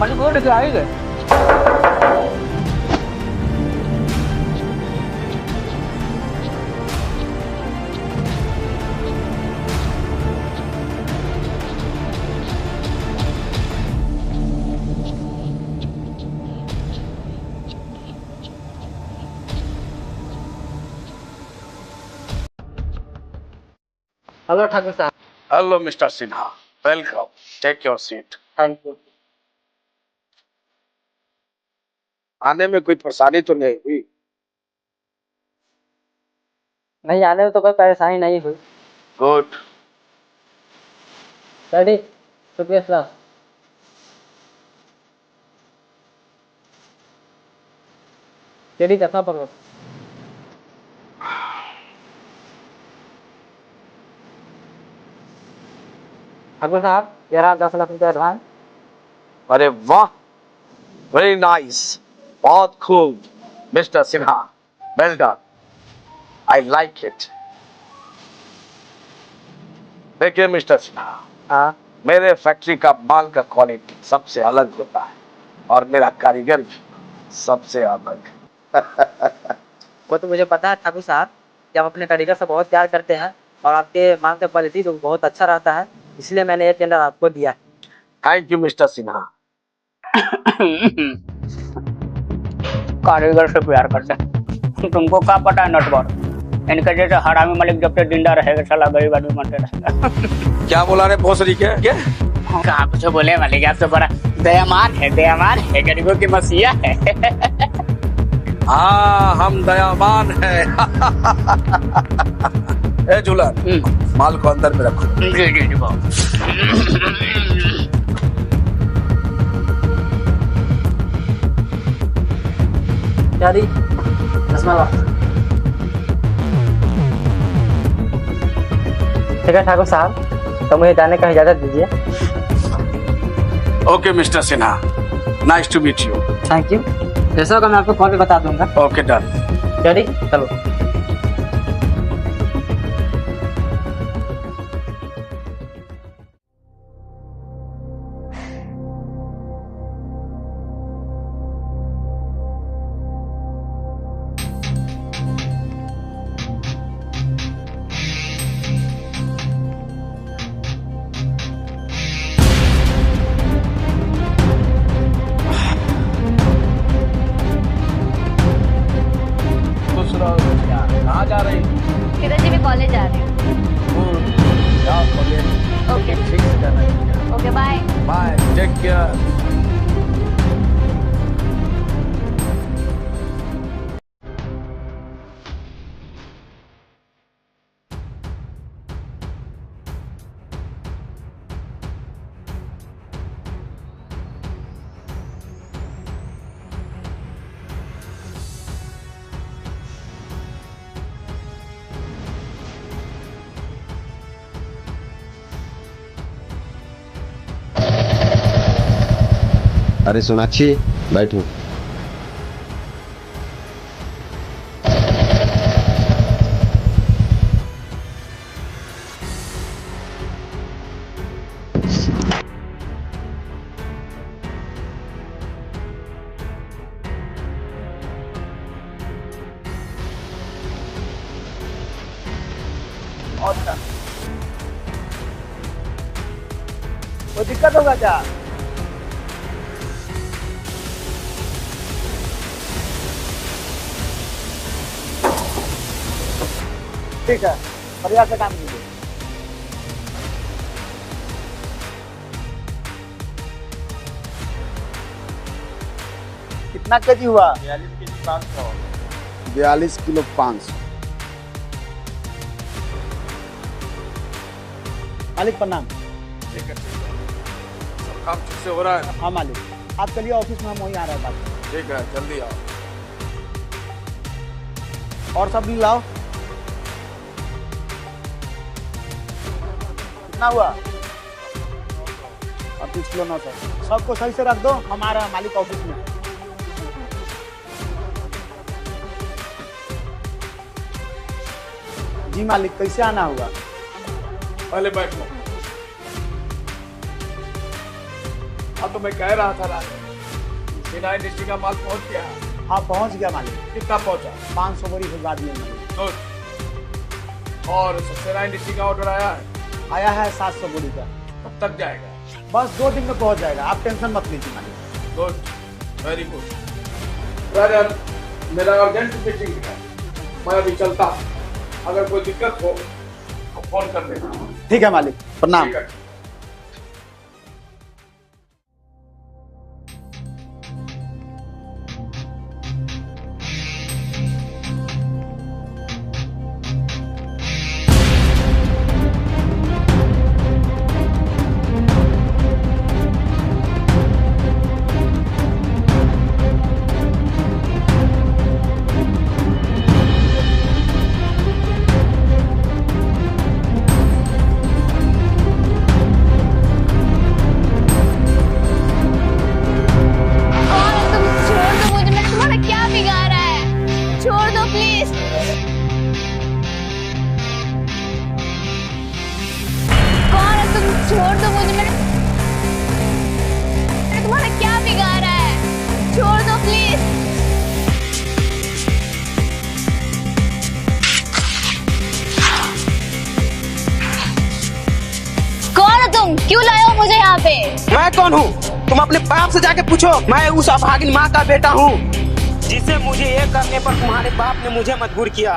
पानी बोल के आएंगे। हेलो ठाकुर साहब। Hello mister Sinha, welcome, take your seat. Thank you. आने में कोई परेशानी तो नहीं हुई? नहीं, आने में तो कोई परेशानी नहीं हुई। गुड। रेडी, शुक्रिया सर। रेडी, चश्मा पकड़ो। ठाकुर साहब, ये रहा 10 लाख रुपया एडवांस। अरे वाह, वेरी नाइस, बहुत खूब mister Sinha, well done, I like it. देखिए मिस्टर सिन्हा, हाँ। मेरे फैक्ट्री का माल का क्वालिटी सबसे अलग होता है और मेरा कारीगर भी सबसे अलग। वो तो मुझे पता है ठाकुर साहब कि आप अपने कारीगर से बहुत प्यार करते हैं और आपके माल का क्वालिटी तो बहुत अच्छा रहता है, इसलिए मैंने ये टेंडर आपको दिया है। Thank you mister Sinha. कारीगर से प्यार करते हैं। तुमको क्या पता है नटवर, इनके जैसे हरामी मालिक जब तक जिंदा रहेगा साला गरीब आदमी बनते रहेगा। क्या बोला रे भोसड़ी के? क्या कहाँ कुछ बोले मालिक, आप तो बड़ा दयामान है, गरीबों की मसीहा है। हाँ, हम दयावान हैं। ए झूलन, माल को अंदर में रखो। जी जी जी बाबू। रेडी, चश्मा ला। ठीक है ठाकुर साहब, तो मुझे जाने का इजाजत दीजिए। Okay mister Sinha, nice to meet you. Thank you. जैसा होगा मैं आपको कॉल पे बता दूंगा। Okay done. रेडी, चलो। कहाँ जा रही? किरण जी, मैं कॉलेज जा रही हूँ। Okay okay, bye bye, take care. अरे सोनाक्षी, बैठो। वो दिक्कत होगा क्या? ठीक है, बढ़िया से काम कीजिए। कितना केजी हुआ? 42 केजी 500। 42 किलो 500। मालिक प्रणाम। ठीक है, सब काम ठीक से हो रहा है? हाँ मालिक, आप चलिए ऑफिस में, हम वहीं आ रहे हैं बात। ठीक है, जल्दी आओ। और सब भी लाओ। कितना हुआ? 30 किलो 900। सबको सही से रख दो, हम आ रहे हैं मालिक ऑफिस में। जी मालिक, कैसे आना होगा? पहले बैठो। हाँ तो मैं कह रहा था राज, सिन्हा इंडस्ट्री का माल पहुंच गया। हाँ पहुंच गया मालिक। कितना पहुंचा? 500 बोरी भिजवा दिए मालिक। गुड। और सिन्हा इंडस्ट्री का ऑर्डर आया है? आया है 700 बोरी का। कब तक जाएगा? बस 2 दिन में पहुंच जाएगा, आप टेंशन मत लीजिए मालिक। Good, very good. यार मेरा अर्जेंट मीटिंग है, मैं अभी चलता हूँ। अगर कोई दिक्कत हो तो फोन कर देना। ठीक है मालिक, प्रणाम। ठीक है। छोड़ दो मुझे, मैंने तुम्हारा क्या बिगाड़ा है? छोड़ दो प्लीज। कौन हो तुम? क्यों लाए हो मुझे यहाँ पे? मैं कौन हूँ? तुम अपने बाप से जाके पूछो। मैं उस अभागिन माँ का बेटा हूँ जिसे मुझे ये करने पर तुम्हारे बाप ने मुझे मजबूर किया।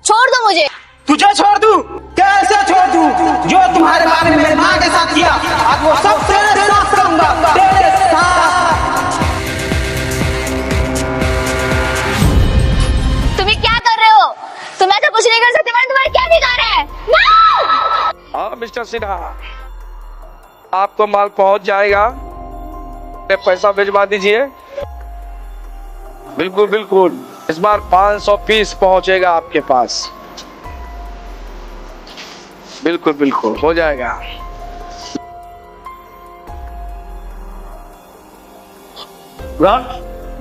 छोड़ दो मुझे। तुझे छोड़ दूं? कैसे छोड़ दूं? जो तुम्हारे बारे में मेरी माँ के साथ किया, आज वो सब तेरे साथ करूंगा, तेरे साथ। तुम ये क्या कर रहे हो? तुम ऐसा कुछ नहीं कर सकते। मैंने तुम्हारा क्या बिगाड़ा है? No! हाँ मिस्टर सिन्हा, आपको माल पहुंच जाएगा। पैसा भिजवा दीजिए। बिल्कुल बिल्कुल, इस बार 500 पीस पहुंचेगा आपके पास। बिल्कुल बिल्कुल हो जाएगा।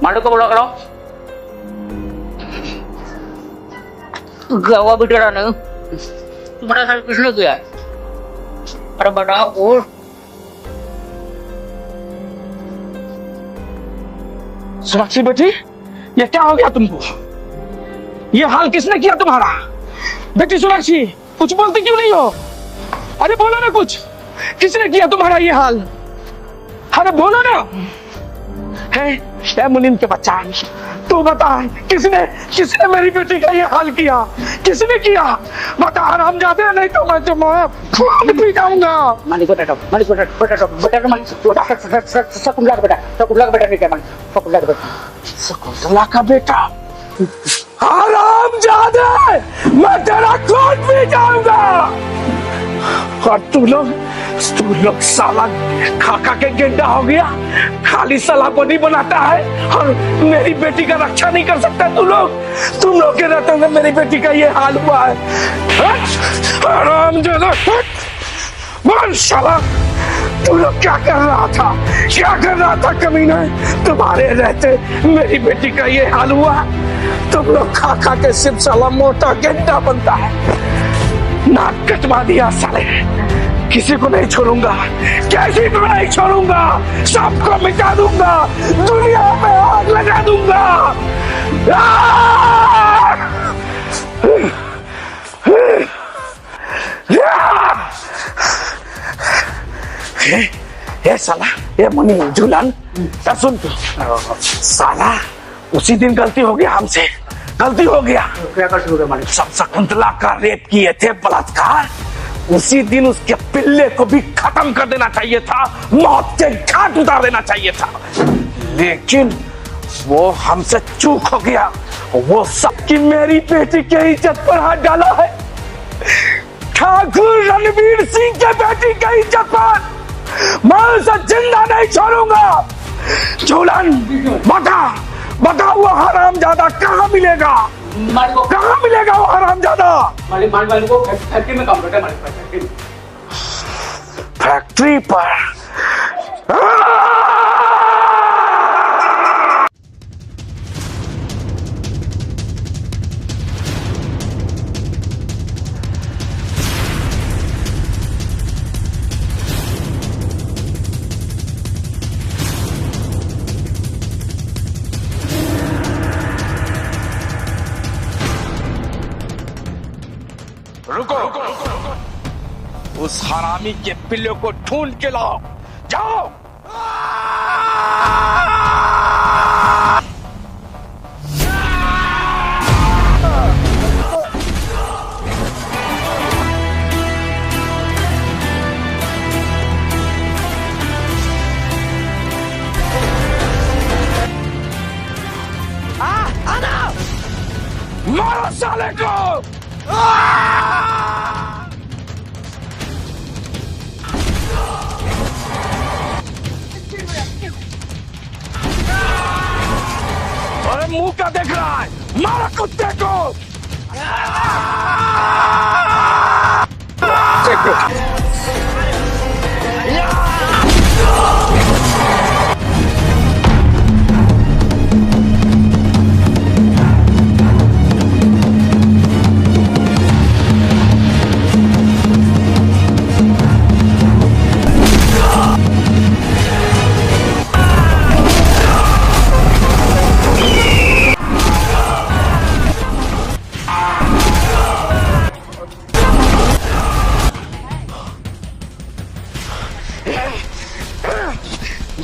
मालिक को बोला करो। गवा भी तेरा नहीं, तुम्हारा साथ किसने किया? अरे बताओ। सोनाक्षी बेटी, ये क्या हो गया तुमको? ये हाल किसने किया तुम्हारा? बेटी सोनाक्षी, कुछ बोलती क्यों नहीं हो? अरे बोलो ना कुछ, किसने किया तुम्हारा ये हाल? अरे बोलो ना। है मुनीम के बच्चा, तू बता, किसने मेरी बेटी का ये हाल किया? किसने किया? बता, आराम जाते नहीं तो मैं तुम्हें पी जाऊंगा। मालिक को बेटा, मालिक को बेटा, बेटा मालिक, शकुंतला का बेटा, शकुंतला का बेटा नहीं क्या मालिक? शकुंतला का बेटा, शकुंतला का बेटा। आराम जाते, मैं तेरा खून पी जाऊंगा। और तू लोग साला खाका के गेंडा हो गया, खाली सलापनी बनाता है और मेरी बेटी का रक्षा नहीं कर सकता। तुम लोग के रहते हुए मेरी बेटी का ये हाल हुआ है। आराम जाना, बोल साला, तू लोग क्या कर रहा था कमीना? तुम्हारे रहते मेरी बेटी का ये हाल हुआ। तुम लोग खा के सिर्फ साला मोटा गेंडा बनता है। नाक कटवा दिया साले, किसी को नहीं छोड़ूंगा, किसी को नहीं छोड़ूंगा, सबको मिटा दूंगा, दुनिया में आग लगा दूंगा। ये साला, ये मनी झूलन, सुन साला, उसी दिन गलती हो गया हमसे, गलती हो गया। क्या कर सकते मालिक? सब शकुंतला का रेप किए थे, बलात्कार। उसी दिन उसके पिल्ले को भी खत्म कर देना चाहिए था, मौत के घाट उतार देना चाहिए था, लेकिन वो हमसे चूक हो गया। वो सबकी मेरी बेटी के इज्जत पर हाथ डाला है, ठाकुर रणवीर सिंह के बेटी की इज्जत पर। मैं उसे जिंदा नहीं छोड़ूंगा। झूलन, बता वो हरामजादा कहाँ मिलेगा? कहाँ मिलेगा वो हरामजादा? मालिक को फैक्ट्री में काम करता है मालिक, फैक्ट्री पर। रुको, उस हरामी के पिल्ले को ढूंढ के लाओ, जाओ। मारो साले को। अरे मुंह क्या देख रहा है, मारो कुत्ते को।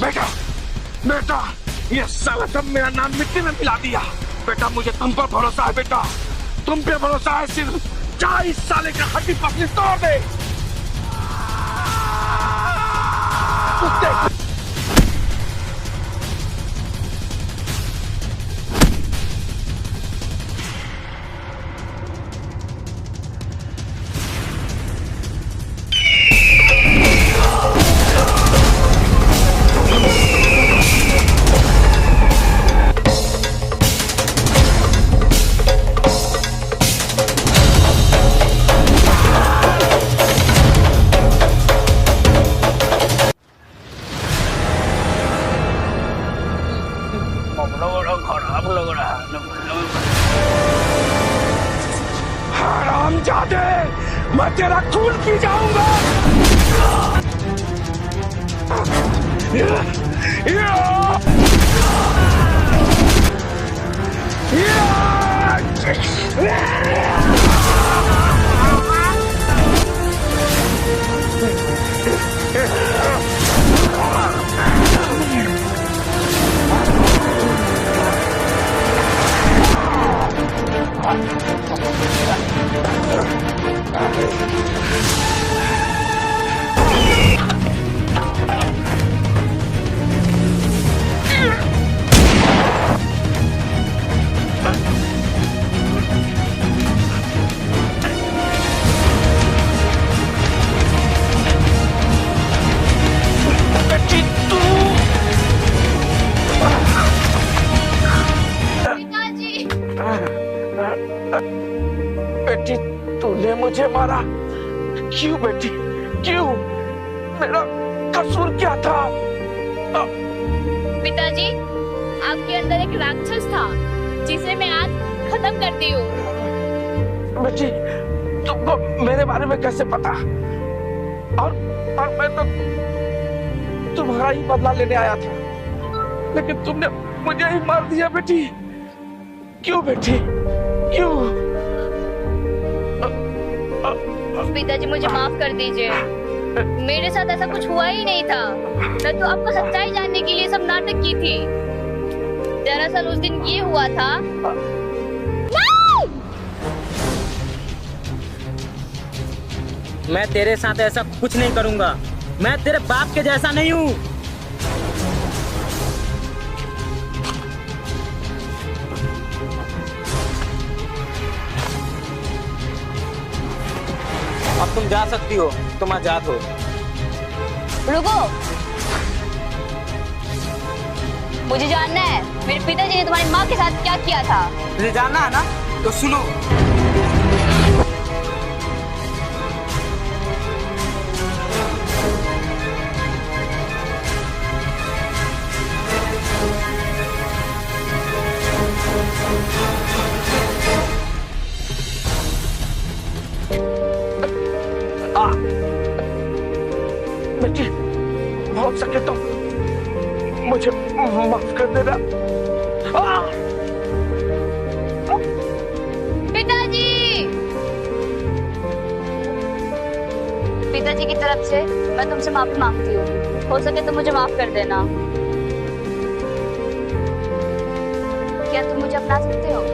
बेटा, बेटा, ये साला सब मेरा नाम मिट्टी में मिला दिया। बेटा मुझे तुम पर भरोसा है, बेटा तुम पे भरोसा है। सिर्फ जा इस साले का हड्डी पसली तोड़ दे। कुत्ते खराब लग रहा है। हरामजादे, मैं तेरा खून पी जाऊंगा। बेटी तूने मुझे मारा क्यों? बेटी क्यों? मेरा कसूर क्या था? पिताजी, आपके अंदर एक राक्षस था जिसे मैं आज खत्म करती हूँ। बेटी तुमको मेरे बारे में कैसे पता? और मैं तो तुम्हारा ही बदला लेने आया था, लेकिन तुमने मुझे ही मार दिया। बेटी क्यों? बेटी क्यों? पिताजी मुझे माफ कर दीजिए, मेरे साथ ऐसा कुछ हुआ ही नहीं था। मैं तो आपको सच्चाई जानने के लिए सब नाटक की थी। दरअसल उस दिन ये हुआ था। मैं तेरे साथ ऐसा कुछ नहीं करूंगा। मैं तेरे बाप के जैसा नहीं हूँ। अब तुम जा सकती हो, तुम आजाद हो। रुको, मुझे जानना है मेरे पिताजी ने तुम्हारी माँ के साथ क्या किया था। तुझे जानना है ना, तो सुनो। बेटी हो सके तो मुझे माफ कर देना। पिताजी पिताजी की तरफ से मैं तुमसे माफी मांगती हूँ। हो सके तो मुझे माफ कर देना। क्या तुम मुझे अपना सकते हो?